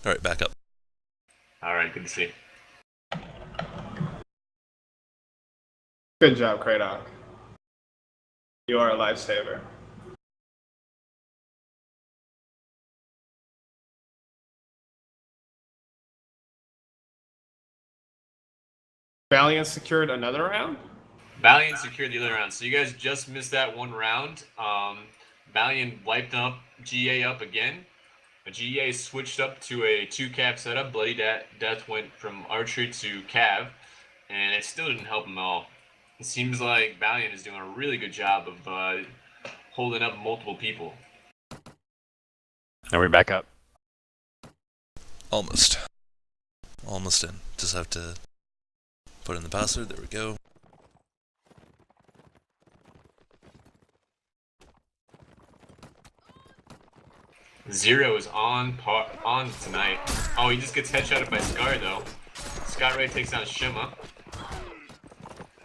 Alright, back up. Alright, good to see. Good job, Kratok. You are a lifesaver. Balions secured another round? Balion secured the other round, so you guys just missed that one round. Balion wiped up GA up again. GA switched up to a 2-cav setup. Bloody Death went from archery to cav, and it still didn't help him at all. It seems like Balion is doing a really good job of holding up multiple people. Are we back up? Almost. Almost in. Just have to put in the password. There we go. Zero is on tonight. Oh, he just gets headshotted by Scar though. Scott Ray takes down Shima.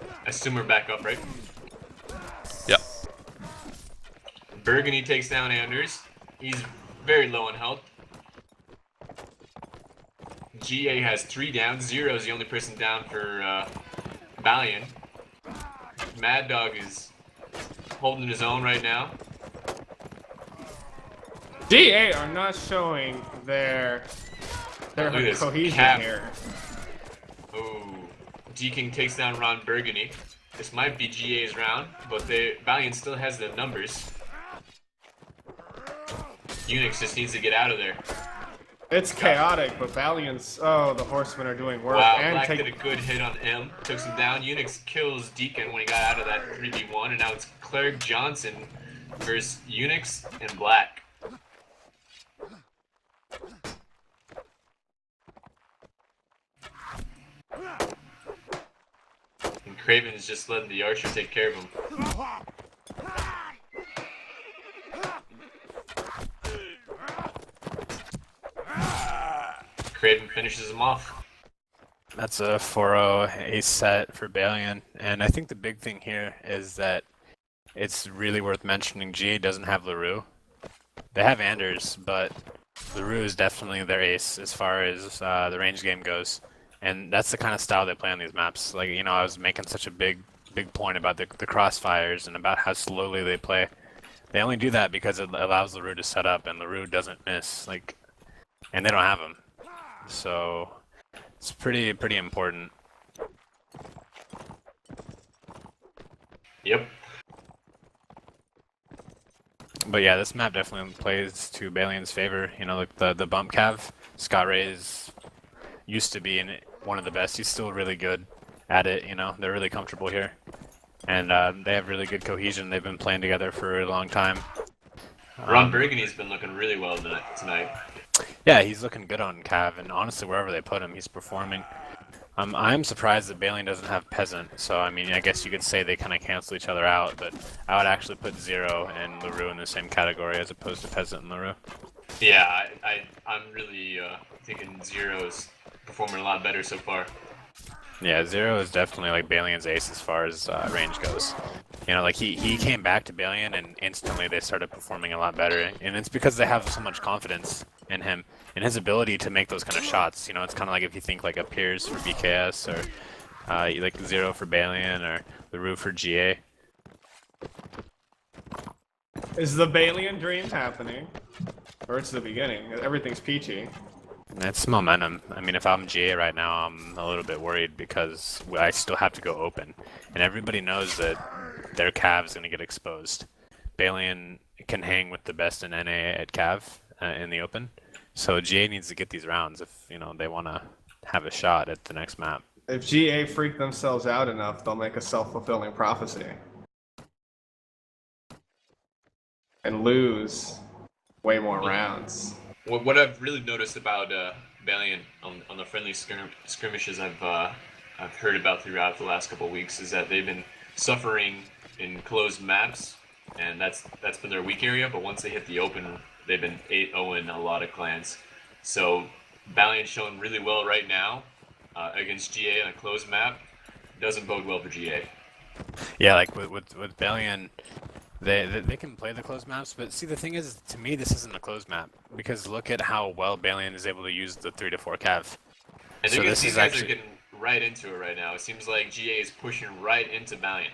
I assume we're back up, right? Yeah. Burgundy takes down Anders. He's very low on health. GA has 3 down. Zero is the only person down for Balion. Mad Dog is holding his own right now. DA are not showing their cohesion here. Oh, G-King takes down Ron Burgundy. This might be GA's round, but Balion still has the numbers. UNAC just needs to get out of there. It's chaotic, but Balions, oh, the horsemen are doing work. Wow, and Black did a good hit on M, took him down. UNAC kills Deacon when he got out of that 3v1, and now it's Cleric Johnson versus UNAC and Black. And Craven is just letting the archer take care of him. Craven finishes him off. That's a 4-0 ace set for Balion, and I think the big thing here is that it's really worth mentioning GA doesn't have LaRue. They have Anders, but LaRue is definitely their ace as far as the range game goes. And that's the kind of style they play on these maps. Like, you know, I was making such a big point about the crossfires and about how slowly they play. They only do that because it allows LaRue to set up, and LaRue doesn't miss. Like, and they don't have him. So it's pretty important. Yep. But yeah, this map definitely plays to Balion's favor. You know, like the bump cav. Scott Ray's used to be one of the best. He's still really good at it. You know, they're really comfortable here, and they have really good cohesion. They've been playing together for a long time. Ron Burgundy's been looking really well tonight. Yeah, he's looking good on cav, and honestly, wherever they put him, he's performing. I'm surprised that Balion doesn't have Peasant, so I mean, I guess you could say they kind of cancel each other out, but I would actually put Zero and LaRue in the same category as opposed to Peasant and LaRue. Yeah, I'm really thinking Zero's performing a lot better so far. Yeah, Zero is definitely like Balion's ace as far as range goes. You know, like he came back to Balion and instantly they started performing a lot better, and it's because they have so much confidence in him and his ability to make those kind of shots. You know, it's kind of like if you think like a Piers for BKS or like Zero for Balion or LaRue for GA. Is the Balion dream happening? Or it's the beginning? Everything's peachy. It's momentum. I mean, if I'm GA right now, I'm a little bit worried because I still have to go open. And everybody knows that their cav is going to get exposed. Balion can hang with the best in NA at cav in the open. So GA needs to get these rounds if, you know, they want to have a shot at the next map. If GA freak themselves out enough, they'll make a self-fulfilling prophecy. And lose way more rounds. What I've really noticed about Balion on the friendly skirmishes I've heard about throughout the last couple of weeks is that they've been suffering in closed maps, and that's been their weak area. But once they hit the open, they've been 8-0 in a lot of clans. So Balion's showing really well right now against GA on a closed map. Doesn't bode well for GA. Yeah, like with Balion, They can play the closed maps, but see the thing is, to me this isn't a closed map because look at how well Balion is able to use the 3 to 4 cav. And So this these is guys actually are getting right into it right now. It seems like GA is pushing right into Balion.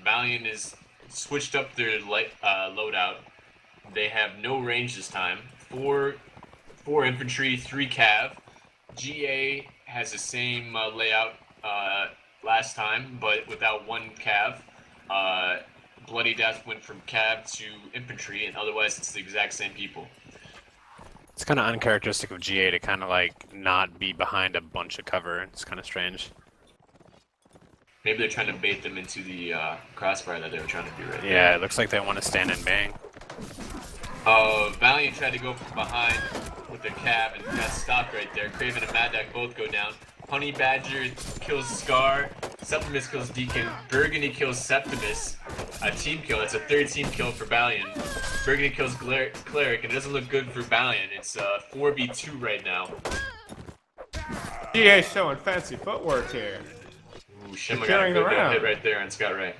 Balion is switched up their loadout. They have no range this time. Four infantry, 3 cav. GA has the same layout last time, but without 1 cav. Bloody Death went from cav to infantry, and otherwise it's the exact same people. it's kind of uncharacteristic of GA to kind of like not be behind a bunch of cover. It's kind of strange. Maybe they're trying to bait them into the crossfire that they were trying to do right Yeah, it looks like they want to stand and bang. Valiant tried to go from behind with their cab and got stopped right there. Craven and Mad Dog both go down. Honey Badger kills Scar. Septimus kills Deacon. Burgundy kills Septimus. A team kill. That's a 3rd team kill for Balion. Burgundy kills Cleric, and it doesn't look good for Balion. It's 4v2 right now. GA showing fancy footwork here. Ooh, Shimmer got a Carrying good around. hit right there on Scott Ray.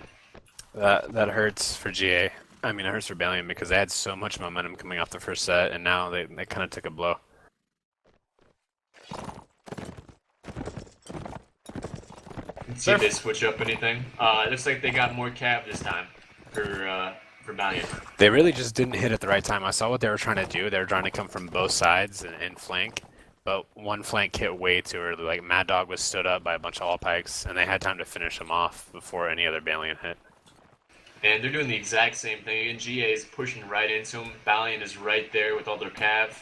That hurts for GA. I mean, it hurts for Balion because they had so much momentum coming off the first set, and now they kind of took a blow. Let's see if they switch up anything. It looks like they got more cab this time for Valiant. They really just didn't hit at the right time. I saw what they were trying to do. They were trying to come from both sides and flank, but one flank hit way too early. Like Mad Dog was stood up by a bunch of all pikes, and they had time to finish him off before any other Balion hit. And they're doing the exact same thing. And GA is pushing right into him. Balion is right there with all their cav.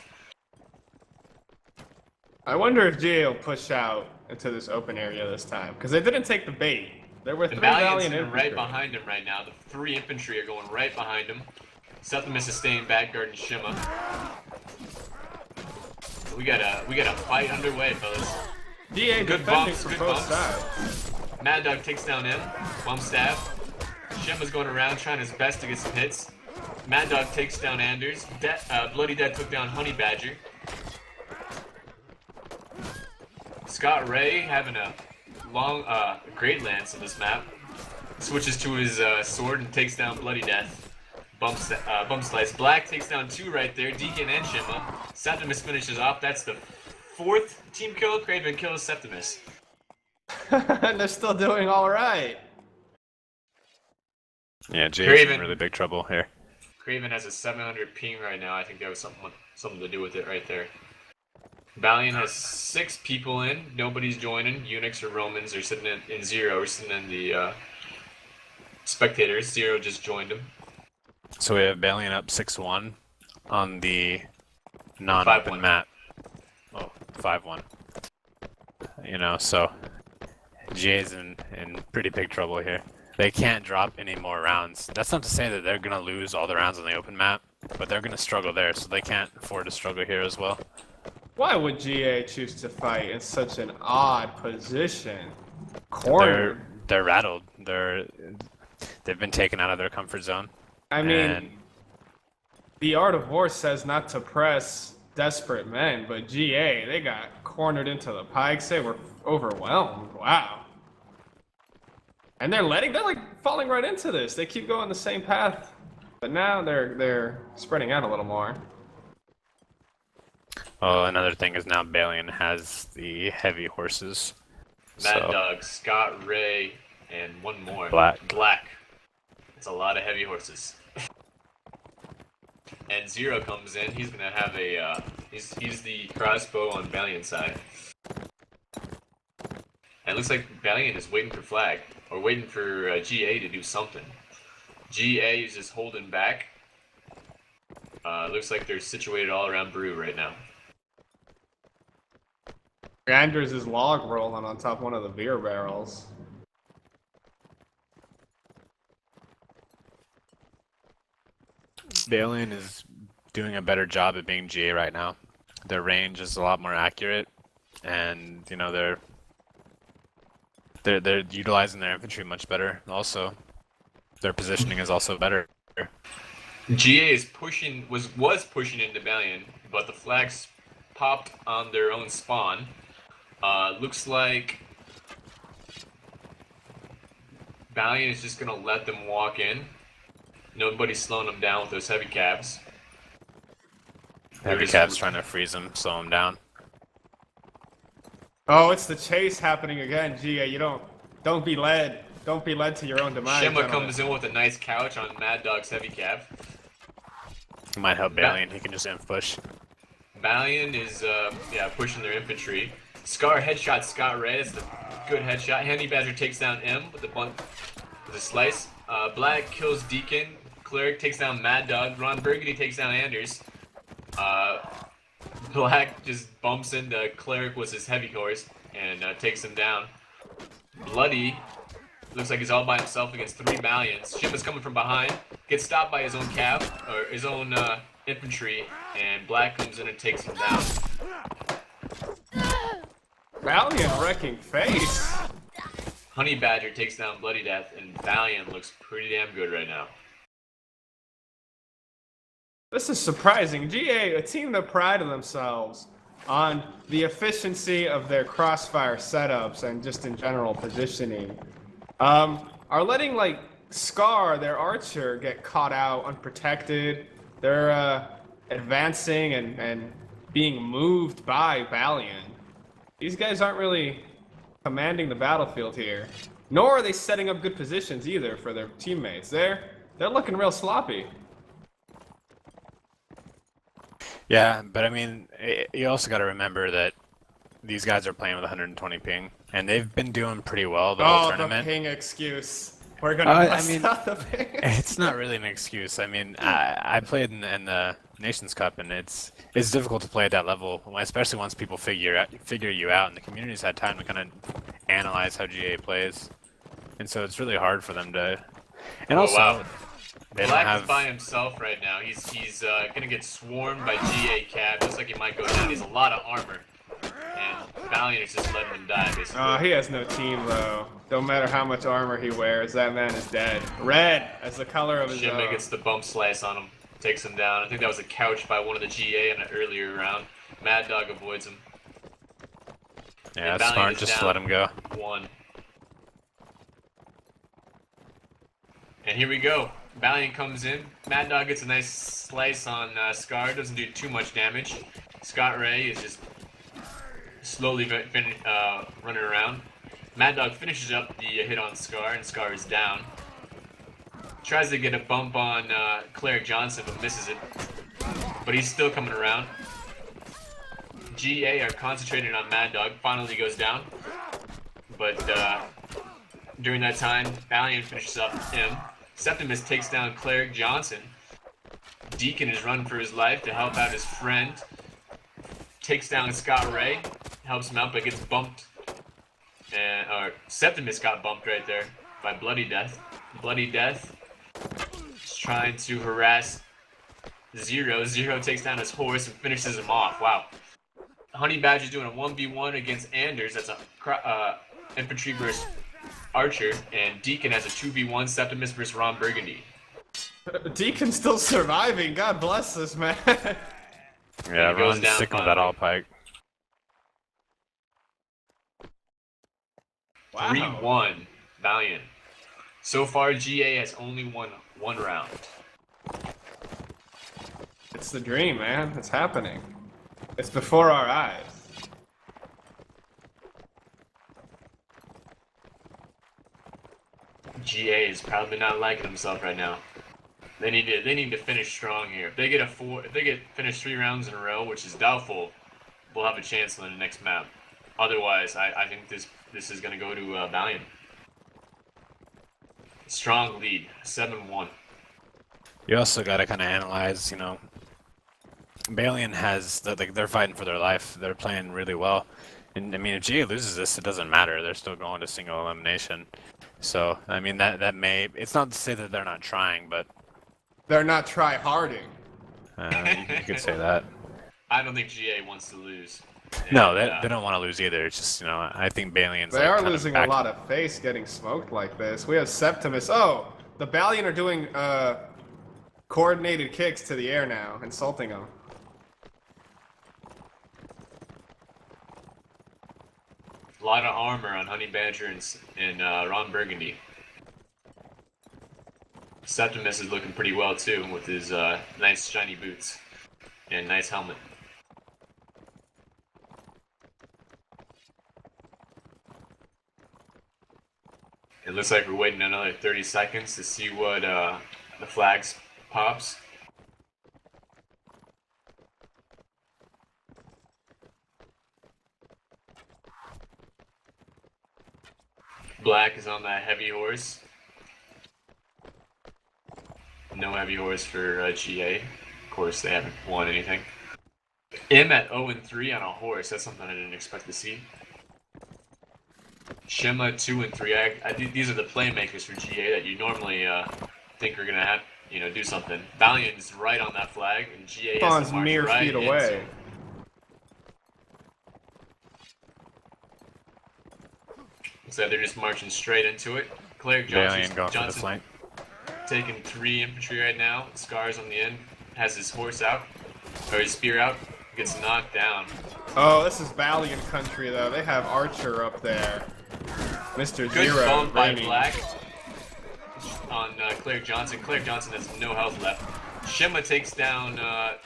I wonder if GA will push out into this open area this time, because they didn't take the bait. There were 3 And Balion's Valiant sitting infantry. right behind him right now. The 3 infantry are going right behind him. Septimus is staying back guarding Shima. We got a fight underway, fellas. GA Good defending bumps, from good both bumps. sides. Mad Dog takes down him. Bump stab. Shima's going around trying his best to get some hits. Mad Dog takes down Anders. Bloody Dead took down Honey Badger. Scott Ray having a long, great lance on this map. Switches to his sword and takes down Bloody Death. Bump slice. Black takes down 2 right there. Deacon and Shima. Septimus finishes off. That's the 4th team kill. Craven kills Septimus. And they're still doing all right. Yeah, GA's Craven. in really big trouble here. Craven has a 700 ping right now. I think that was something to do with it right there. Balion has 6 people in. Nobody's joining. Eunuchs or Romans are sitting in 0. We're sitting in the spectators. 0 just joined him. So we have Balion up 6-1 on the non-open 5-1. map. Oh, 5-1. You know, so GA's in pretty big trouble here. They can't drop any more rounds. That's not to say that they're going to lose all the rounds on the open map, but they're going to struggle there, so they can't afford to struggle here as well. Why would GA choose to fight in such an odd position? Corner. They're rattled. They've been taken out of their comfort zone. I mean, and the art of war says not to press desperate men, but GA, they got cornered into the pikes. They were overwhelmed. Wow. And they're like falling right into this. They keep going the same path, but now they're spreading out a little more. well, another thing is now Balion has the heavy horses. Mad So, Dog, Scott Ray, and one more. Black. Black. It's a lot of heavy horses. And 0 comes in. He's gonna have a. He's the crossbow on Balion's side. And it looks like Balion is waiting for flag or waiting for GA to do something. GA is just holding back. Looks like they're situated all around Brew right now. Anders is log rolling on top of one of the beer barrels. Balion is doing a better job at being GA right now. Their range is a lot more accurate, and you know they're utilizing their infantry much better. Also, their positioning is also better. GA is was pushing into Balion, but the flags popped on their own spawn. Looks like Balion is just gonna let them walk in. Nobody's slowing them down with those heavy cabs. Heavy Cav's trying to freeze him, slow him down. Oh, it's the chase happening again, GA. You don't be led. Don't be led to your own demise. Shima gentlemen. comes in with a nice couch on Mad Dog's heavy cab. He might help Balion. He can just inf push. Balion is pushing their infantry. Scar headshot Scott Ray. It's a good headshot. Handy Badger takes down M with a slice. Black kills Deacon. Cleric takes down Mad Dog. Ron Burgundy takes down Anders. Black just bumps into Cleric with his heavy horse and takes him down. Bloody looks like he's all by himself against 3 Balions. Shima's coming from behind, gets stopped by his own cav, or his own infantry, and Black comes in and takes him down. Valiant wrecking face. Honey Badger takes down Bloody Death, and Valiant looks pretty damn good right now. This is surprising. GA, a team that prided themselves on the efficiency of their crossfire setups and just in general positioning, are letting like Scar, their archer, get caught out unprotected. They're advancing and being moved by Balion. These guys aren't really commanding the battlefield here, nor are they setting up good positions either for their teammates. They're looking real sloppy. Yeah, but I mean, you also got to remember that these guys are playing with 120 ping, and they've been doing pretty well the whole tournament. The ping excuse. We're gonna bust out the ping. It's not really an excuse. I mean, I played in the Nations Cup, and it's difficult to play at that level, especially once people figure you out, and the community's had time to kind of analyze how GA plays, and so it's really hard for them to. And also, they Black don't have. is by himself right now. He's gonna get swarmed by GA Cab. Looks like he might go down. He has a lot of armor, and Valiant is just letting him die. Basically. He has no team though. Don't matter how much armor he wears, that man is dead. Red as the color of his Shima gets the bump slice on him, takes him down. I think that was a couch by one of the GA in an earlier round. Mad Dog avoids him. Yeah, that's smart. Just let him go. 1. And here we go. Valiant comes in. Mad Dog gets a nice slice on Scar. Doesn't do too much damage. Scott Ray is just slowly running around. Mad Dog finishes up the hit on Scar, and Scar is down. Tries to get a bump on Cleric Johnson, but misses it. But he's still coming around. GA are concentrating on Mad Dog. Finally goes down. But during that time, Valiant finishes up him. Septimus takes down Cleric Johnson. Deacon is running for his life to help out his friend. Takes down Scott Ray. Helps him out, but gets bumped. Septimus got bumped right there by Bloody Death. Bloody Death is trying to harass Zero. Zero takes down his horse and finishes him off. Wow. Honey Badger's doing a 1v1 against Anders. That's a infantry versus archer. And Deacon has a 2v1 Septimus versus Ron Burgundy. Deacon's still surviving. God bless this man. Yeah, Ron's sick of that all pike. Wow. 3-1 Valiant. So far, GA has only won 1 round. It's the dream, man. It's happening. It's before our eyes. GA is probably not liking himself right now. They need to finish strong here. If they get finished 3 rounds in a row, which is doubtful, we'll have a chance on the next map. Otherwise, I think this is going to go to Valiant. Strong lead, 7-1. You also got to kind of analyze, Balion has, they're fighting for their life. They're playing really well. And, I mean, if GA loses this, it doesn't matter. They're still going to single elimination. So, I mean, that may, it's not to say that they're not trying, but... They're not try-harding. You could say that. I don't think GA wants to lose. No, they don't want to lose either. It's just, I think Balion's They are losing a lot of face getting smoked like this. We have Septimus. Oh, the Balion are doing coordinated kicks to the air now, insulting them. A lot of armor on Honey Badger and Ron Burgundy. Septimus is looking pretty well too, with his nice shiny boots and nice helmet. It looks like we're waiting another 30 seconds to see what the flags pops. Black is on that heavy horse. No heavy horse for GA. Of course, they haven't won anything. M at 0-3 on a horse. That's something I didn't expect to see. Shima 2-3. I think these are the playmakers for GA that you normally think are gonna have, do something. Balions right on that flag, and GA has to march mere right feet away. So they're just marching straight into it. Cleric Balion going for the Johnson flank. taking 3 infantry right now. Scars on the end. Has his horse out, or his spear out. Gets knocked down. Oh, this is Balion country though. They have Archer up there. Mr. Good Zero. bump by reigning. Black on Cleric Johnson. Cleric Johnson has no health left. Shima takes down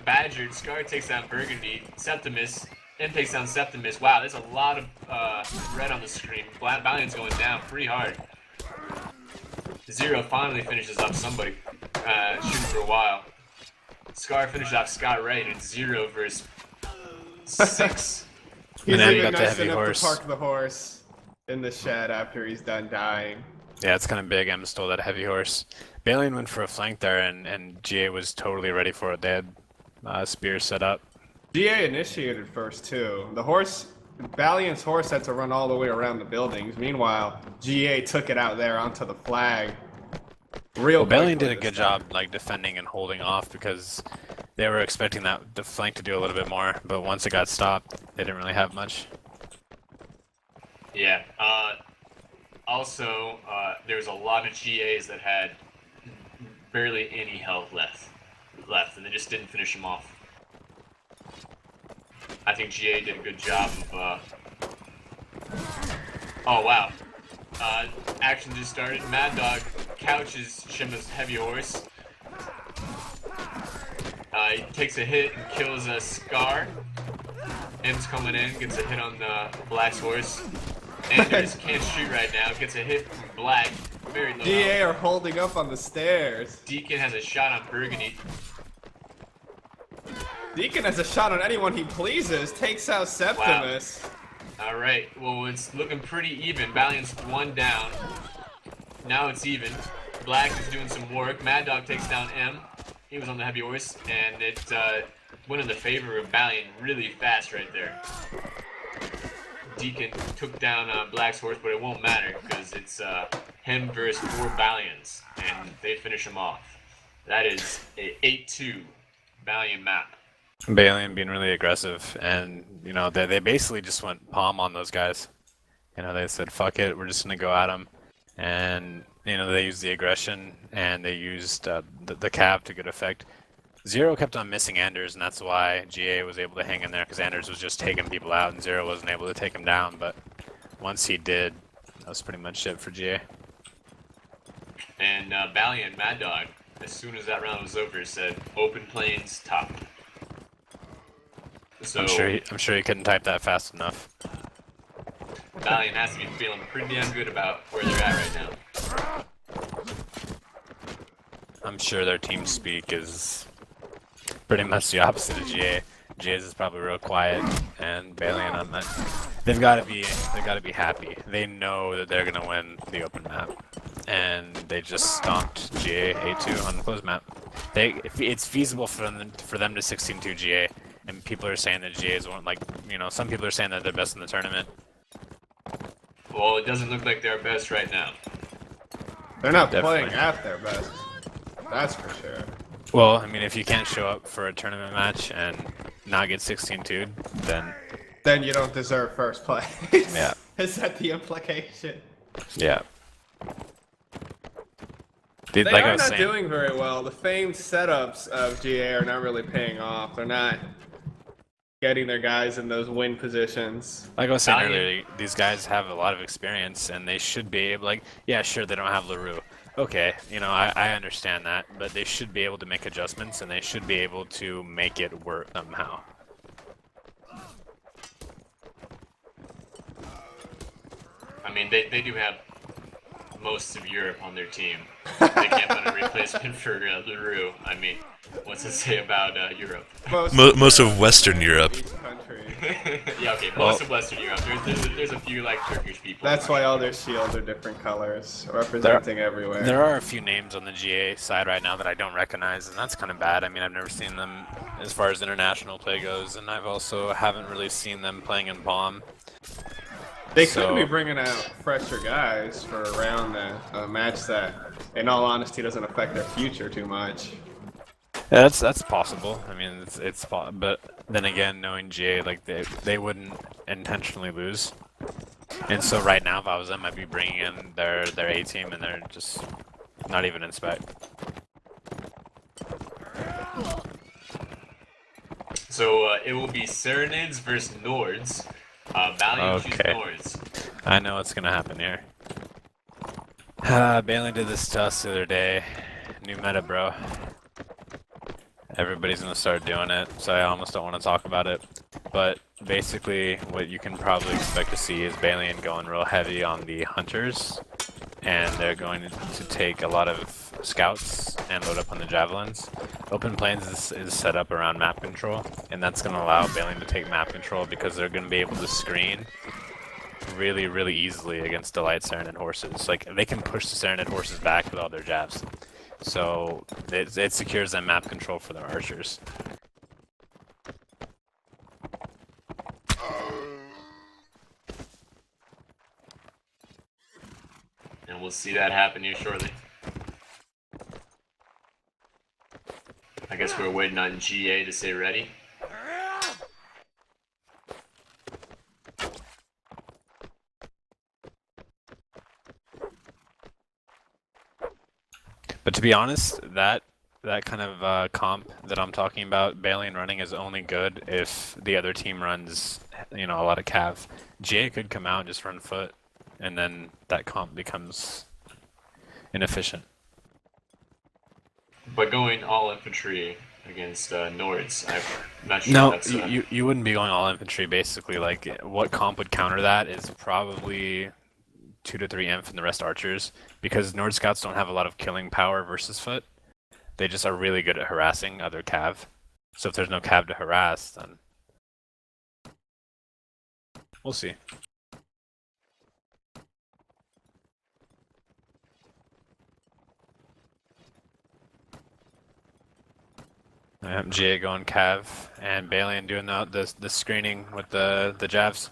Badger. Scar takes down Burgundy. Septimus. M takes down Septimus. Wow, there's a lot of red on the screen. Balion's going down pretty hard. Zero finally finishes off somebody shooting for a while. Scar finishes off Scott Ray, and it's 0 versus 6. He's And then even got the nice heavy enough horse. to park the horse in the shed after he's done dying. Yeah, it's kind of big. M stole that heavy horse. Balion went for a flank there, and GA was totally ready for it. They had spears set up. GA initiated first too. The horse, Balion's horse had to run all the way around the buildings. Meanwhile, GA took it out there onto the flag. Well, Balion quickly did a this good time. job like defending and holding off because they were expecting the flank to do a little bit more, but once it got stopped, they didn't really have much. Yeah. Also, there was a lot of GAs that had barely any health left, and they just didn't finish them off. I think GA did a good job of. Oh wow! Action just started. Mad Dog couches Shima's heavy horse. He takes a hit and kills a Scar. M's coming in, gets a hit on the Black's horse. Anders can't shoot right now, gets a hit from Black. Very low GA health. are holding up on the stairs. Deacon has a shot on Burgundy. Deacon has a shot on anyone he pleases. Takes out Septimus. Alright, well it's looking pretty even. Balion's 1 down. Now it's even. Black is doing some work. Mad Dog takes down M. He was on the heavy horse, and it went in the favor of Balion really fast right there. Deacon took down Black's horse, but it won't matter because it's him versus 4 Balions, and they finish him off. That is a 8-2 Balion map. Balion being really aggressive, and they basically just went palm on those guys. They said, "Fuck it, we're just gonna go at them," and they used the aggression and they used the cab to good effect. Zero kept on missing Anders, and that's why GA was able to hang in there because Anders was just taking people out, and Zero wasn't able to take him down. But once he did, that was pretty much it for GA. And Balion, Mad Dog, as soon as that round was over, said, "Open plains, top." So I'm sure he couldn't type that fast enough. Balion has to be feeling pretty damn good about where they're at right now. I'm sure their team speak is pretty much the opposite of GA. GA's is probably real quiet, and Balion on that. They've got to be happy. They know that they're gonna win the open map, and they just stomped GA 8-2 on the closed map. It's feasible for them to 16-2 GA, and people are saying that GA is one some people are saying that they're best in the tournament. Well, it doesn't look like they're best right now. They're not Definitely. playing at their best. That's for sure. Well, I mean, if you can't show up for a tournament match and not get 16-2'd, Then you don't deserve first place. Yeah. Is that the implication? yeah. They Like I are was not saying, doing very well. The famed setups of GA are not really paying off. They're not getting their guys in those win positions. like I was saying Balion. earlier, these guys have a lot of experience, and they should be able. Yeah, sure, they don't have LaRue, Okay, you know, I understand that, but they should be able to make adjustments, and they should be able to make it work somehow. I mean, they do have most of Europe on their team. They can't find a replacement for LaRue. I mean, what's it say about Europe? Most of Western Europe. Each country. Yeah, okay, most of Western Europe. There's a few like Turkish people. That's why all their shields are different colors, representing everywhere. There are a few names on the GA side right now that I don't recognize, and that's kind of bad. I mean, I've never seen them as far as international play goes, and I've also haven't really seen them playing in Bomb. They could be bringing out fresher guys for around a match that, in all honesty, doesn't affect their future too much. Yeah, that's possible. I mean, but then again, knowing GA, like they wouldn't intentionally lose. And so right now, if I was them, I'd be bringing in their A team, and they're just not even in spec. So it will be Serenades versus Nords. Balions choose Nords. I know what's gonna happen here. Bailey did this to us the other day. New meta, bro. Everybody's gonna start doing it, so I almost don't want to talk about it. But basically, what you can probably expect to see is Balion going real heavy on the hunters, and they're going to take a lot of scouts and load up on the javelins. Open Plains is set up around map control, and that's going to allow Balion to take map control because they're going to be able to screen really, really easily against Delight Serenade horses. Like, they can push the Serenade horses back with all their jabs. So, it secures them map control for their archers. And we'll see that happen here shortly. I guess we're waiting on GA to say ready. But to be honest, that kind of comp that I'm talking about, Balion running, is only good if the other team runs, you know, a lot of cav. GA could come out and just run foot, and then that comp becomes inefficient. But going all infantry against Nords, I'm not sure No, that's... you wouldn't be going all infantry, basically. Like, what comp would counter that is probably 2 to 3 inf and the rest archers, because Nord Scouts don't have a lot of killing power versus foot. They just are really good at harassing other cav. So if there's no cav to harass, then we'll see. GA going cav, and Balion doing the screening with the javs.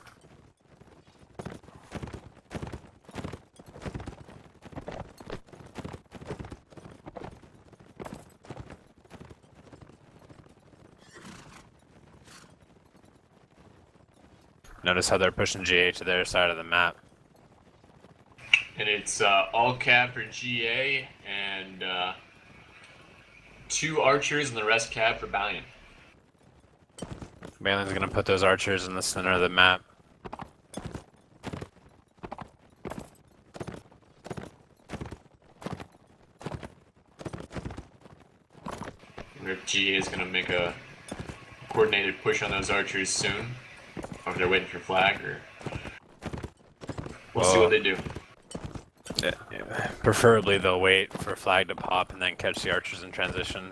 Notice how they're pushing GA to their side of the map. And it's all cav for GA and 2 archers and the rest cav for Balion. Balion's gonna put those archers in the center of the map. GA is gonna make a coordinated push on those archers soon. Or if they're waiting for flag, or we'll see what they do. Preferably they'll wait for flag to pop and then catch the archers in transition.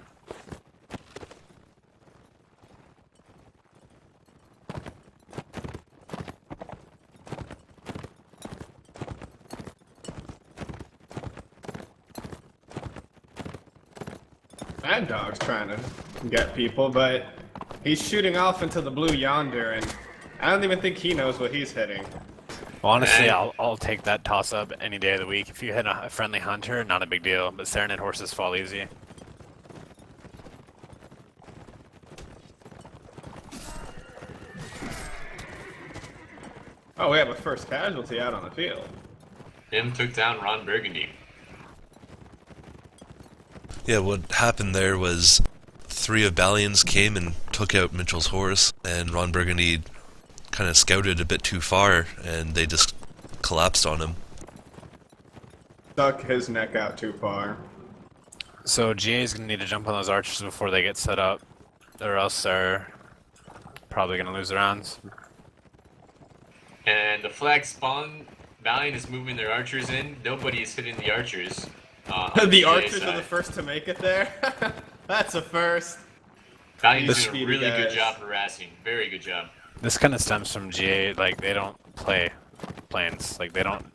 Mad Dog's trying to get people, but he's shooting off into the blue yonder, and I don't even think he knows what he's hitting. Well, honestly, I'll take that toss-up any day of the week. If you hit a friendly hunter, not a big deal, but Serenade horses fall easy. Oh, we have a first casualty out on the field. Him took down Ron Burgundy. Yeah, what happened there was 3 of Balions came and took out Mitchell's horse, and Ron Burgundy kind of scouted a bit too far, and they just collapsed on him. stuck his neck out too far. So GA is gonna need to jump on those archers before they get set up, or else they're probably gonna lose the rounds. And the flag spawn, Valiant is moving their archers in. Nobody is hitting the archers. On The GA archers side. are the first to make it there. That's a first. Valiant's The doing a really speedy good guys. job harassing. Very good job. This kind of stems from GA, like they don't play planes, like they don't.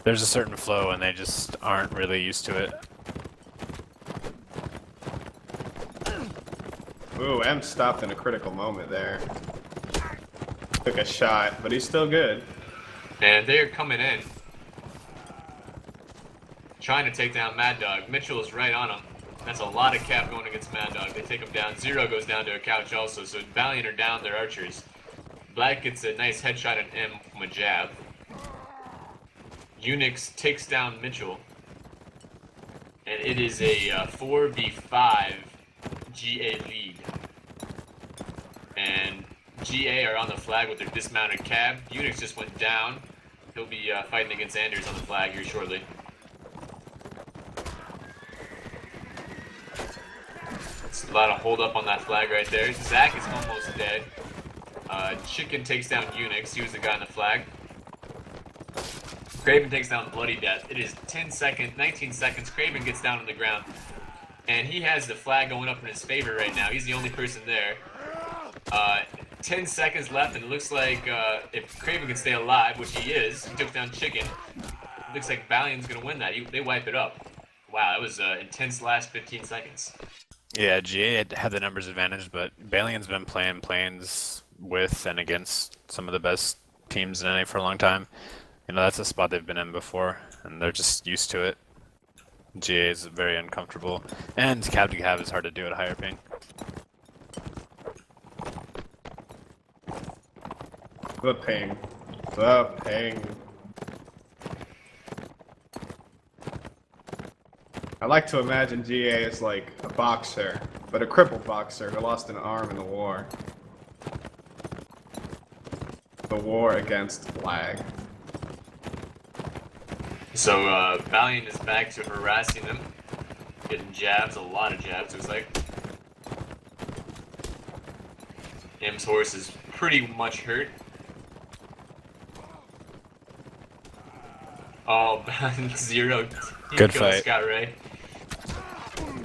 There's a certain flow and they just aren't really used to it. Ooh, M stopped in a critical moment there. Took a shot, but he's still good. And they're coming in. Trying to take down Mad Dog. Mitchell is right on him. That's a lot of cap going against Mad Dog. They take him down. Zero goes down to a couch also, so Valiant are down their archers. Black gets a nice headshot at M from a jab. UNAC takes down Mitchell. And it is a 4v5 GA lead. And GA are on the flag with their dismounted cab. UNAC just went down. He'll be fighting against Anders on the flag here shortly. It's a lot of hold up on that flag right there. Zach is almost dead. Chicken takes down UNAC. He was the guy on the flag. Craven takes down Bloody Death. It is 19 seconds. Craven gets down on the ground. And he has the flag going up in his favor right now. He's the only person there. 10 seconds left, and it looks like if Craven can stay alive, which he is, he took down Chicken. It looks like Balion's going to win that. They wipe it up. Wow, that was intense last 15 seconds. Yeah, GA had the numbers advantage, but Balion's been playing planes with and against some of the best teams in NA for a long time. You know, that's a spot they've been in before, and they're just used to it. GA is very uncomfortable, and cab to cab is hard to do at higher ping. The ping. The ping. I like to imagine GA is like a boxer, but a crippled boxer who lost an arm in the war. The war against flag. So Valiant is back to harassing them. Getting jabs, a lot of jabs, it was like. M's horse is pretty much hurt. Oh, Zero. He Good killed fight. Scott Ray.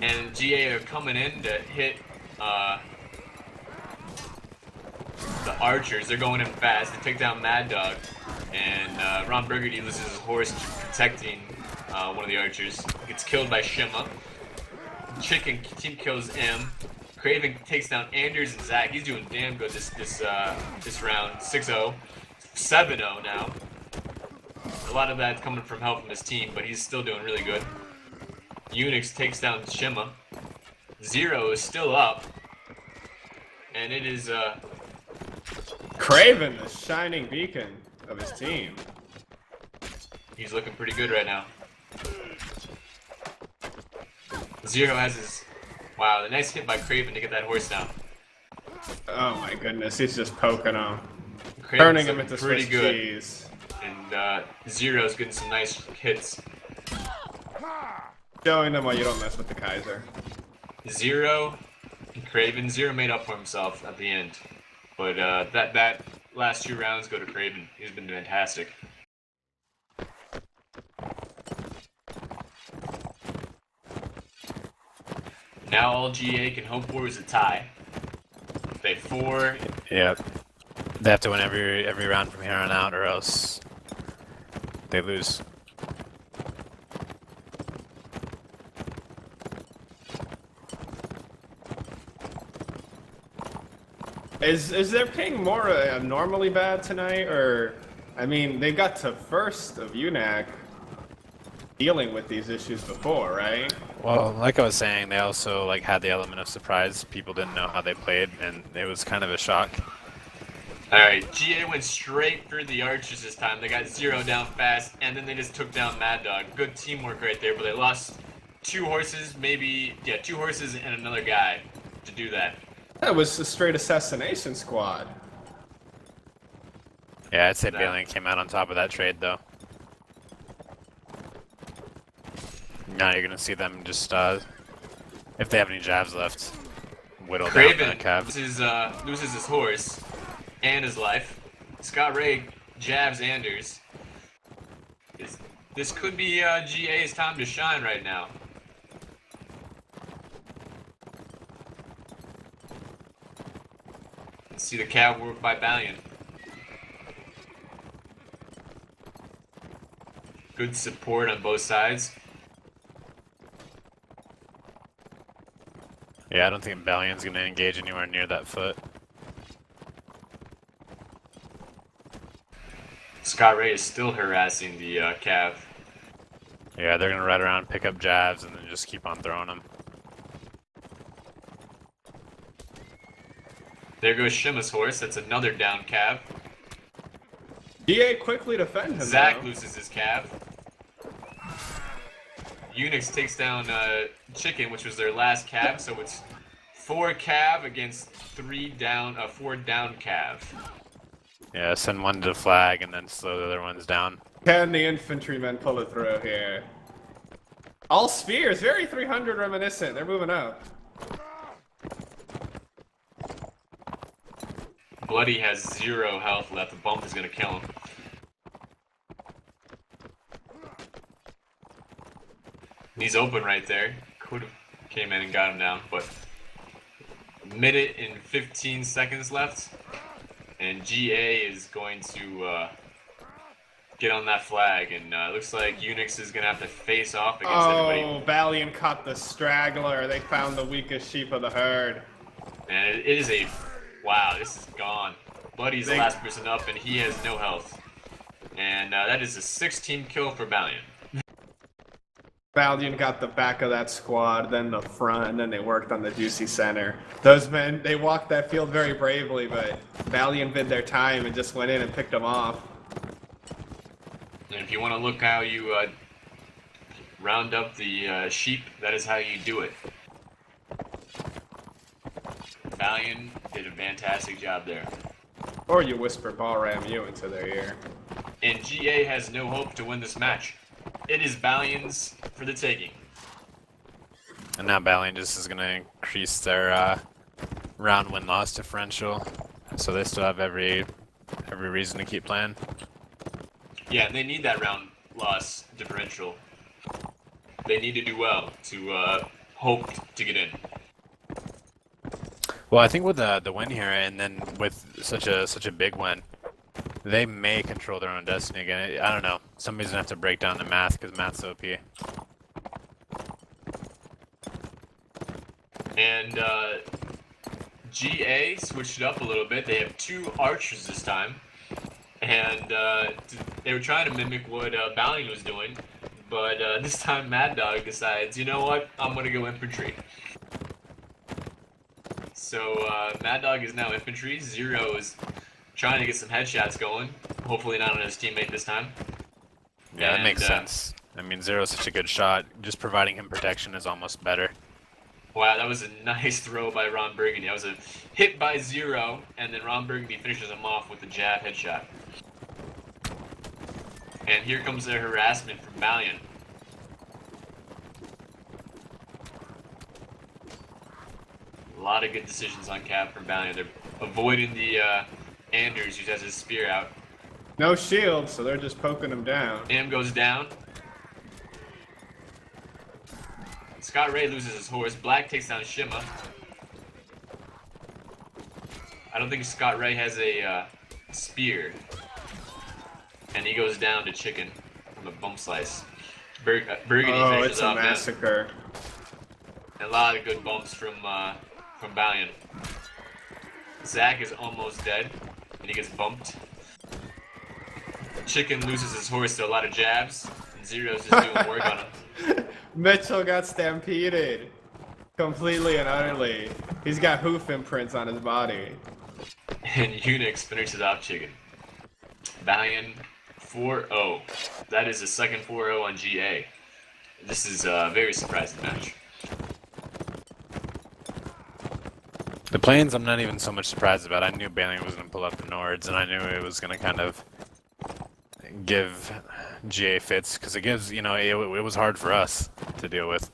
And GA are coming in to hit the archers. They're going in fast. They take down Mad Dog. And Ron Burgundy loses his horse protecting one of the archers. Gets killed by Shima. Chicken team kills M. Craven takes down Anders and Zach. He's doing damn good this round. 6-0. 7-0 now. A lot of that coming from help from his team, but he's still doing really good. UNAC takes down Shima. Zero is still up. And it is Craven, the shining beacon of his team. he's looking pretty good right now. Zero has his wow, the nice hit by Craven to get that horse down. Oh my goodness, he's just poking him. Craven's Turning him looking into pretty Swiss good. cheese. And Zero's getting some nice hits. Showing them why you don't mess with the Kaiser. Zero and Craven. Zero made up for himself at the end. But that last 2 rounds go to Craven. He's been fantastic. Now all GA can hope for is a tie. They 4. Yep. They have to win every round from here on out, or else they lose. Is their ping more abnormally bad tonight, or I mean, they got to first of UNAC dealing with these issues before, right? Well, like I was saying, they also like had the element of surprise. People didn't know how they played, and it was kind of a shock. Alright, GA went straight through the archers this time. They got Zero down fast, and then they just took down Mad Dog. Good teamwork right there, but they lost 2 horses, maybe, yeah, 2 horses and another guy to do that. That was a straight assassination squad. Yeah, I'd say That- Balion came out on top of that trade, though. Now you're gonna see them just, if they have any jabs left, whittle down Craven that cav. loses his horse and his life. Scott Ray jabs Anders. This could be GA's time to shine right now. Let's see the cav work by Balion. Good support on both sides. Yeah, I don't think Balion's gonna engage anywhere near that foot. Scott Ray is still harassing the cav. Yeah, they're gonna ride around, pick up jabs, and then just keep on throwing them. There goes Shima's horse. That's another down cav. GA quickly defend him. Zach though. loses his cav. UNAC takes down Chicken, which was their last cav, so it's 4 cav against 4 down cav. Yeah, send one to the flag and then slow the other ones down. Can the infantrymen pull it through here? All spears, very 300 reminiscent. They're moving up. Bloody has 0 health left. The bump is going to kill him. He's open right there. Could have came in and got him down, but a minute and 15 seconds left, and GA is going to get on that flag, and looks like Unix is going to have to face off against everybody. Oh, Balion caught the straggler. They found the weakest sheep of the herd. And it is a... Wow, this is gone. Buddy's the last person up, and he has no health. And that is a 16 kill for Balion. Balion got the back of that squad, then the front, and then they worked on the juicy center. Those men, they walked that field very bravely, but Balion bid their time and just went in and picked them off. And if you want to look how you round up the sheep, that is how you do it. Balion did a fantastic job there. Or you whisper ball ram you into their ear. And GA has no hope to win this match. It is Balion's for the taking. And now Balion just is gonna increase their round win-loss differential, so they still have every reason to keep playing. Yeah, and they need that round loss differential. They need to do well to hope to get in. Well, I think with the win here, and then with such a big win, they may control their own destiny again. I don't know. Somebody's gonna have to break down the math because math's OP. And GA switched it up a little bit. They have 2 archers this time, and they were trying to mimic what Balion was doing, but this time Mad Dog decides, you know what, I'm gonna go infantry. So Mad Dog is now infantry. Zero is trying to get some headshots going. Hopefully not on his teammate this time. Yeah, that makes sense. I mean, Zero's such a good shot. Just providing him protection is almost better. Wow, that was a nice throw by Ron Burgundy. That was a hit by Zero, and then Ron Burgundy finishes him off with a jab headshot. And here comes their harassment from Balion. A lot of good decisions on cap from Balion. They're avoiding the Anders, who has his spear out. No shield, so they're just poking him down. Am goes down. Scott Ray loses his horse. Black takes down Shima. I don't think Scott Ray has a spear. And he goes down to Chicken from a bump slice. Burgundy finishes it's a off him. massacre. And a lot of good bumps from Balion. Zach is almost dead, and he gets bumped. Chicken loses his horse to a lot of jabs, and Zero's just doing work on him. Mitchell got stampeded. Completely and utterly. He's got hoof imprints on his body. And Unix finishes off Chicken. Balion 4-0. That is the second 4-0 on GA. This is a very surprising match. The planes, I'm not even so much surprised about. I knew Balion was going to pull up the Nords, and I knew it was going to kind of give GA fits because it gives, it was hard for us to deal with.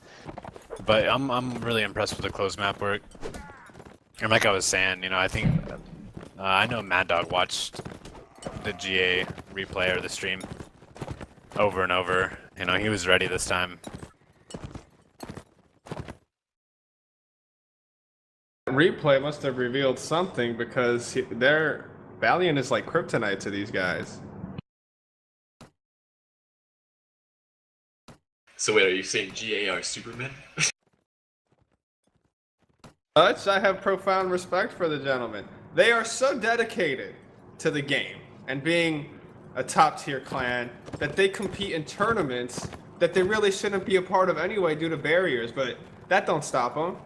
But I'm really impressed with the closed map work. And like I was saying, I think I know Mad Dog watched the GA replay or the stream over and over. He was ready this time. Replay must have revealed something because their Valiant is like kryptonite to these guys. So wait, are you saying GA are Supermen? Such, I have profound respect for the gentlemen. They are so dedicated to the game and being a top tier clan that they compete in tournaments that they really shouldn't be a part of anyway due to barriers, but that don't stop them.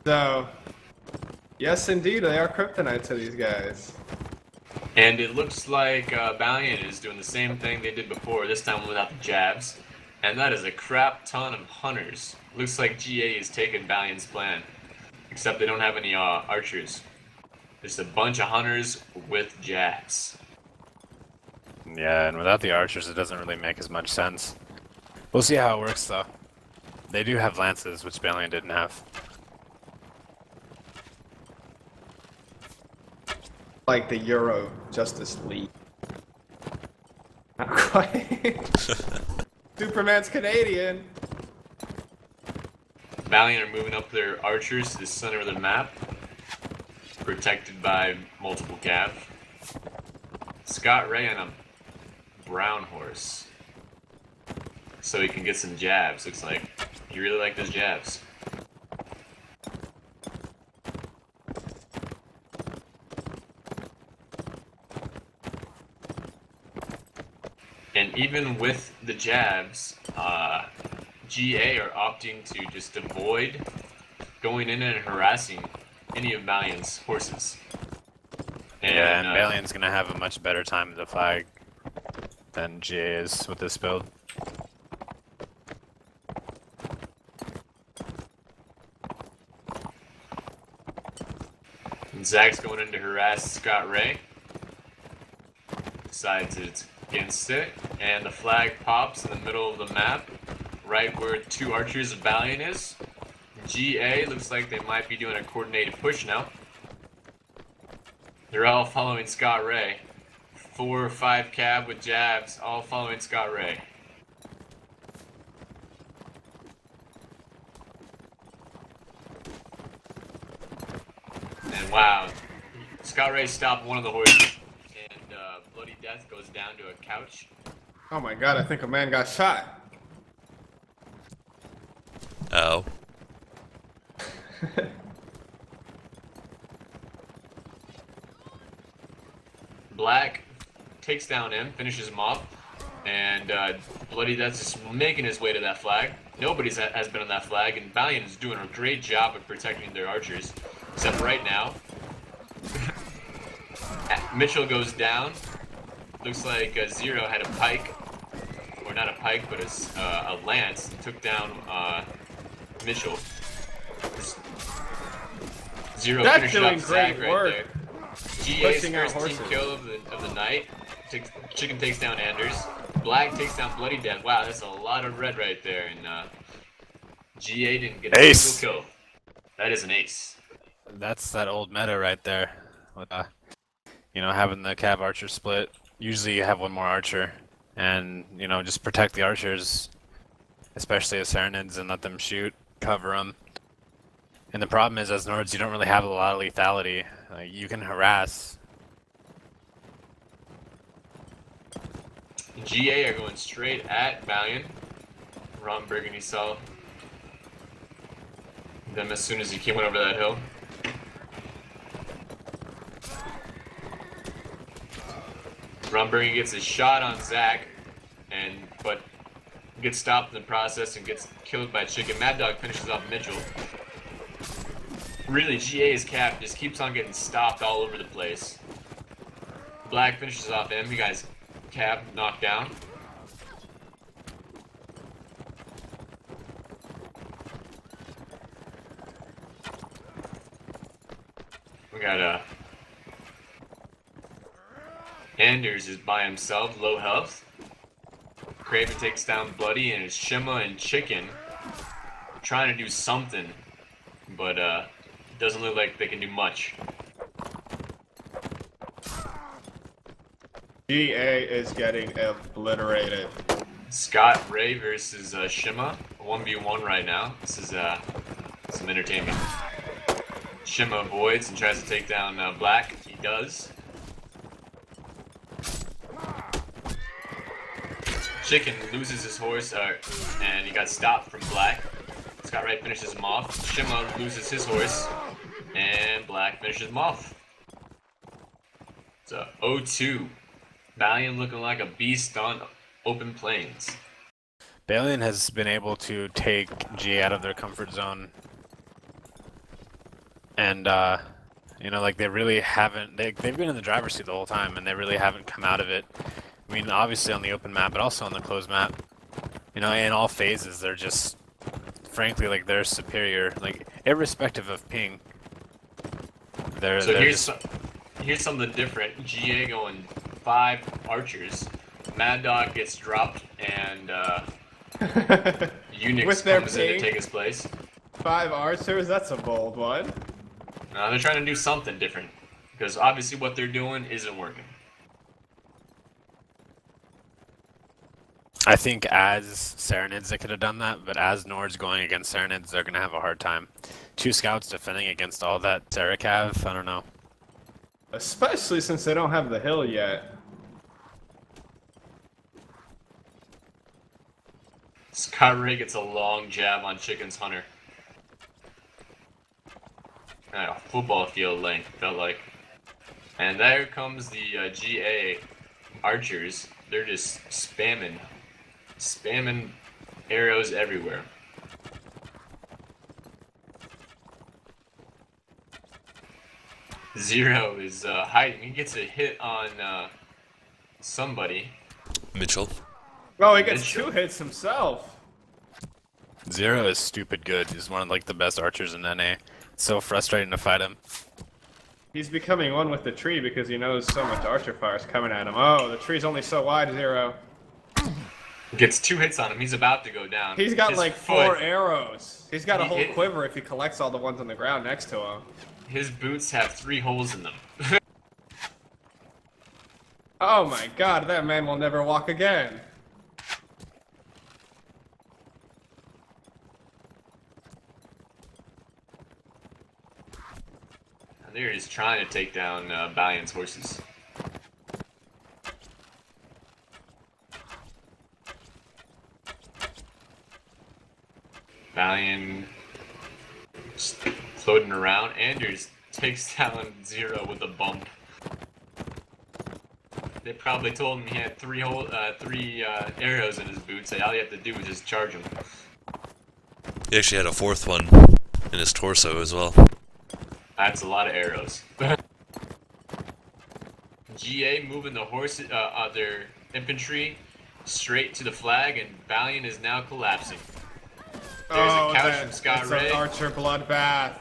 So, yes indeed, they are kryptonite to these guys. And it looks like Balion is doing the same thing they did before, this time without the jabs. And that is a crap ton of hunters. Looks like GA is taking Balion's plan. Except they don't have any archers. Just a bunch of hunters with jabs. Yeah, and without the archers, it doesn't really make as much sense. We'll see how it works, though. They do have lances, which Balion didn't have. Like the Euro Justice League. Not quite. Superman's Canadian. Balion are moving up their archers to the center of the map. Protected by multiple cav. Scott Ray on a brown horse. So he can get some jabs, looks like. He really liked those jabs. And even with the jabs, GA are opting to just avoid going in and harassing any of Balion's horses. And Balion's gonna have a much better time with the flag than GA is with this build. And Zach's going in to harass Scott Ray. Decides it's against it, and the flag pops in the middle of the map, right where two archers of Balion is. GA looks like they might be doing a coordinated push now. They're all following Scott Ray. 4 or 5 cab with jabs, all following Scott Ray. And wow, Scott Ray stopped one of the horses. Bloody Death goes down to a couch. Oh my god, I think a man got shot. Ow. Black takes down him, finishes him off, and Bloody Death's just making his way to that flag. Nobody has been on that flag, and Balion is doing a great job of protecting their archers. Except right now, Mitchell goes down. Looks like Zero had a pike, or not a pike, but a lance, and took down Mitchell. Zero That's finishes doing off Zach great right work. there. GA's Pushing out first team horses. kill of the night. Chicken takes down Anders. Black takes down Bloody Death. Wow, that's a lot of red right there, and GA didn't get a Ace. single kill. That is an ace. That's that old meta right there. With, having the cav archer split. Usually you have one more archer, and just protect the archers, especially as Serenids, and let them shoot, cover them. And the problem is, as Nords, you don't really have a lot of lethality. You can harass. GA are going straight at Balion. Ron Burgundy saw them as soon as he came over that hill. Ron Burgundy gets a shot on Zach, but gets stopped in the process and gets killed by Chicken. Mad Dog finishes off Mitchell. Really, GA's cap just keeps on getting stopped all over the place. Black finishes off him. You guys, cap knocked down. We got Anders is by himself, low health. Craven takes down Bloody, and it's Shima and Chicken trying to do something, but doesn't look like they can do much. GA is getting obliterated. Scott Ray versus Shima, 1v1 right now. This is some entertainment. Shima avoids and tries to take down Black. He does. Chicken loses his horse, and he got stopped from Black. Scott Ray finishes him off. Shima loses his horse, and Black finishes him off. It's a 0-2. Balion looking like a beast on open plains. Balion has been able to take G out of their comfort zone. And, you know, like they really haven't, they've been in the driver's seat the whole time and they really haven't come out of it. I mean, obviously on the open map, but also on the closed map. You know, in all phases, they're just, frankly, like they're superior. Like, irrespective of ping. So here's something different. GA going 5 archers. Mad Dog gets dropped, and UNAC comes in to take his place. 5 archers? That's a bold one. They're trying to do something different, because obviously what they're doing isn't working. I think as Serenids they could have done that, but as Nord's going against Serenids, they're going to have a hard time. 2 scouts defending against all that Serikav, I don't know. Especially since they don't have the hill yet. Scott Ray gets a long jab on Chicken's Hunter. Football field length, felt like. And there comes the GA archers. They're just spamming arrows everywhere. Zero is hiding. He gets a hit on somebody. Mitchell. Oh, he gets 2 hits himself. Zero is stupid good. He's one of like the best archers in NA. It's so frustrating to fight him. He's becoming one with the tree because he knows so much archer fire is coming at him. Oh, the tree's only so wide, Zero. Gets 2 hits on him. He's about to go down. He's got His like foot, 4 arrows. He's got a whole hit- quiver if he collects all the ones on the ground next to him. His boots have 3 holes in them. Oh my god, that man will never walk again. And they're just trying to take down Balion's horses. Balion just floating around. Anders takes down Zero with a bump. They probably told him he had 3 arrows in his boots, so all you have to do is just charge him. He actually had a 4th one in his torso as well. That's a lot of arrows. GA moving the horses, their infantry straight to the flag, and Balion is now collapsing. There's a couch from Scott it's Ray. an archer bloodbath.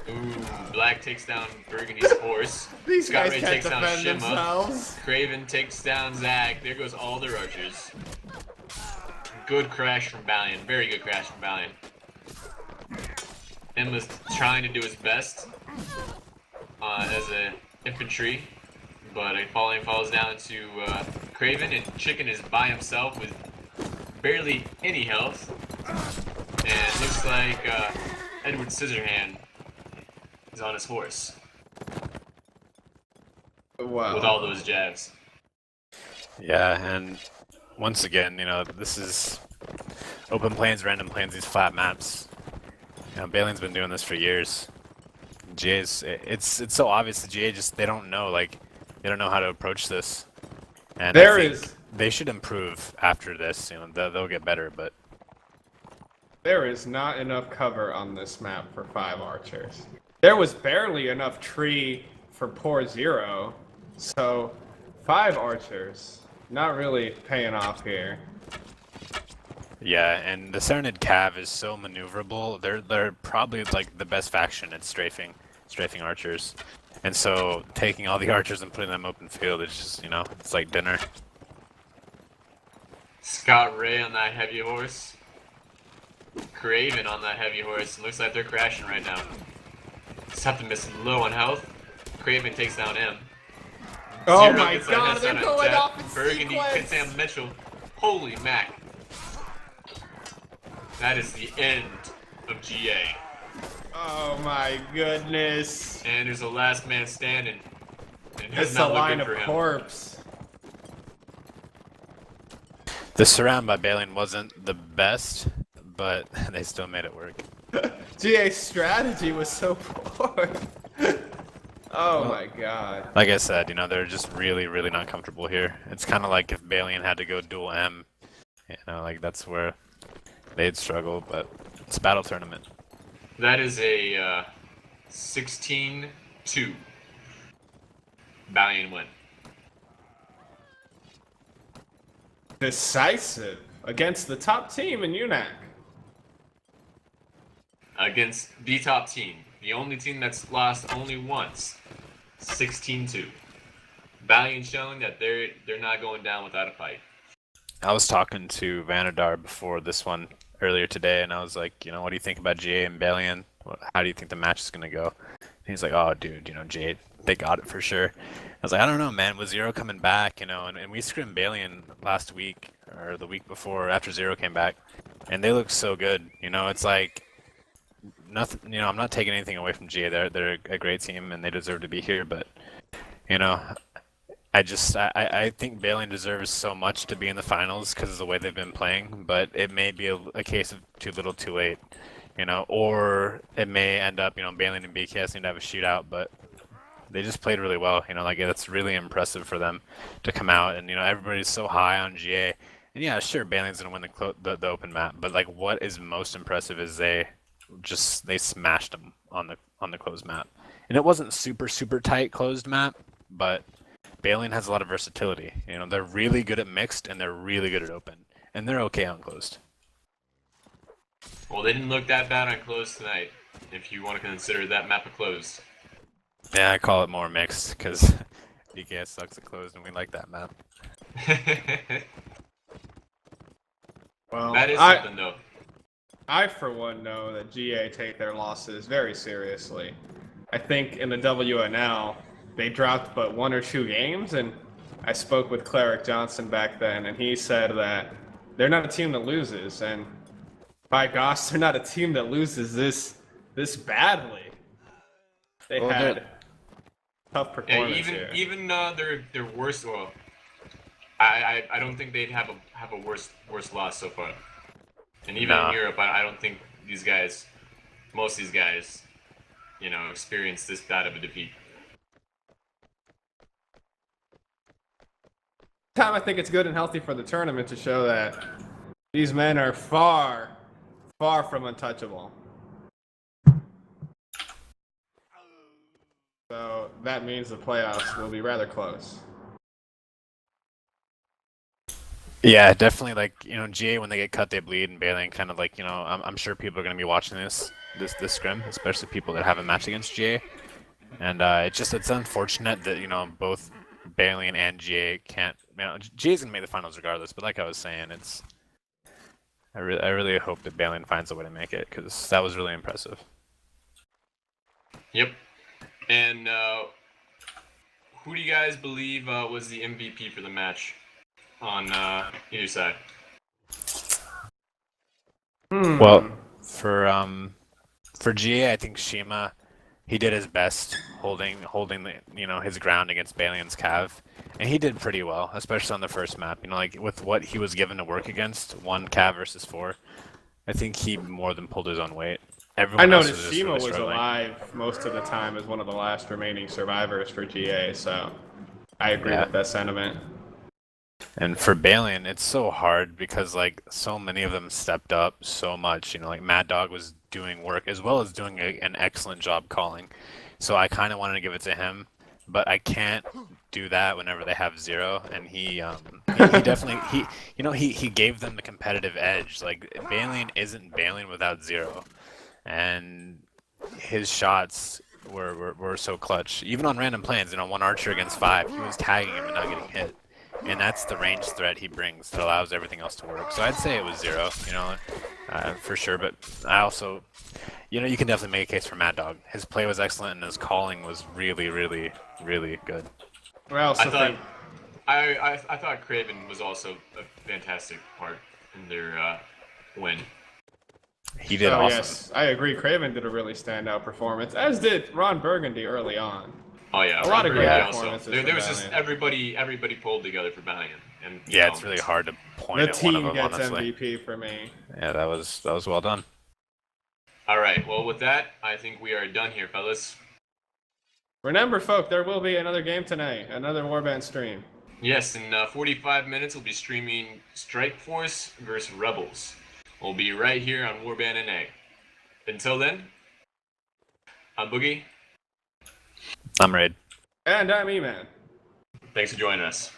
Ooh, Black takes down Burgundy's horse. These Scott guys Ray can't takes down defend Shima. themselves. Craven takes down Zag. There goes all their archers. Good crash from Balion. Very good crash from Balion. Emma's trying to do his best as an infantry, but Balion falls down to Craven, and Chicken is by himself with barely any health. And looks like Edward Scissorhand is on his horse Wow. with all those jabs. Yeah, and once again, you know, this is open plains, random plains, these flat maps. You know, Balion's been doing this for years. GA's, it's so obvious that GA just, they don't know, like, they don't know how to approach this. And There I think is- they should improve after this, you know, they'll get better, but There is not enough cover on this map for 5 archers. There was barely enough tree for poor Zero, so 5 archers. Not really paying off here. yeah, and the Serenid Cav is so maneuverable. They're probably like the best faction at strafing archers. And so taking all the archers and putting them open field is just, you know, it's like dinner. Scott Ray on that heavy horse. Craven on that heavy horse. Looks like they're crashing right now. Septimus low on health. Craven takes down M. Oh Zero my gets a god, headshot they're on going Death. off in Burgundy sequence! hits Sam Mitchell. Holy mac. That is the end of GA. Oh my goodness. And there's a last man standing. And it's It's a not line looking of for him. corpse. The surround by Balion wasn't the best, but they still made it work. GA's strategy was so poor. Oh my god. Like I said, you know, they're just really, really not comfortable here. It's kind of like if Balion had to go dual M, you know, like that's where they'd struggle, but it's a battle tournament. That is a 16-2 Balion win. Decisive against the top team in UNAC. Against the top team. The only team that's lost only once. 16-2. Balion showing that they're not going down without a fight. I was talking to Vanadar before this one earlier today, and I was like, you know, what do you think about GA and Balion? How do you think the match is going to go? And he's like, oh, dude, you know, GA, they got it for sure. I was like, I don't know, man. With Zero coming back, you know, and we scrimmed Balion last week, or the week before, after Zero came back, and they look so good. You know, it's like, nothing, you know, I'm not taking anything away from GA. They're a great team, and they deserve to be here, but, you know, I think Balion deserves so much to be in the finals because of the way they've been playing, but it may be a case of too little too late, you know, or it may end up, you know, Balion and BKS need to have a shootout, but they just played really well, you know, like that's really impressive for them to come out, and, you know, everybody's so high on GA, and yeah, sure, Balion's going to win the open map, but like what is most impressive is they smashed them on the closed map, and it wasn't super tight closed map, but Balion has a lot of versatility. You know, they're really good at mixed and they're really good at open, and they're okay on closed. Well, they didn't look that bad on closed tonight, if you want to consider that map a closed. Yeah, I call it more mixed because DKS sucks at closed, and we like that map. Well, That is something, though. I, for one, know that GA take their losses very seriously. I think in the WNL, they dropped but 1 or 2 games, and I spoke with Cleric Johnson back then, and he said that they're not a team that loses, and by gosh, they're not a team that loses this badly. They Well, had they're- tough Yeah, performance here. even their worst. Well, I don't think they'd have a worse loss so far. And even Nah. in Europe, I don't think these guys, most of these guys, you know, experience this bad of a defeat. Time I think it's good and healthy for the tournament to show that these men are far from untouchable. So that means the playoffs will be rather close. Yeah, definitely. Like, you know, GA when they get cut, they bleed, and Balion kind of like, you know, I'm sure people are going to be watching this scrim, especially people that haven't matched against GA, and it's unfortunate that, you know, both Balion and GA can't. You know, GA's gonna make the finals regardless, but like I was saying, I really hope that Balion finds a way to make it because that was really impressive. Yep. And who do you guys believe was the MVP for the match on either side? Well, for GA, I think Shima, he did his best holding the, you know, his ground against Balion's Cav, and he did pretty well, especially on the first map. You know, like with what he was given to work against, 1 Cav versus 4, I think he more than pulled his own weight. Everyone I else noticed just Shima really was struggling. alive most of the time as one of the last remaining survivors for GA, so I agree Yeah. with that sentiment. And for Balion, it's so hard because like so many of them stepped up so much. You know, like Mad Dog was doing work as well as doing an excellent job calling. So I kind of wanted to give it to him, but I can't do that whenever they have Zero. And he definitely he gave them the competitive edge. Like Balion isn't Balion without Zero, and his shots were so clutch. Even on random planes, you know, 1 Archer against 5, he was tagging him and not getting hit. and that's the range threat he brings that allows everything else to work. So I'd say it was 0, for sure. But I also, you can definitely make a case for Mad Dog. His play was excellent, and his calling was really, really, really good. I also think I thought Craven was also a fantastic part in their win. He did awesome. Yes, I agree. Craven did a really standout performance, as did Ron Burgundy early on. Oh yeah, A lot of great Burgundy performances. There was just everybody pulled together for Balion, and Yeah, it's really hard to point The at one of team them, gets honestly. MVP for me. Yeah, that was well done. All right, well with that, I think we are done here, fellas. Remember, folk, there will be another game tonight, another Warband stream. Yes, in 45 minutes we'll be streaming Strike Force versus Rebels. We'll be right here on Warband NA. Until then, I'm Boogie. I'm Raid. And I'm E-Man. Thanks for joining us.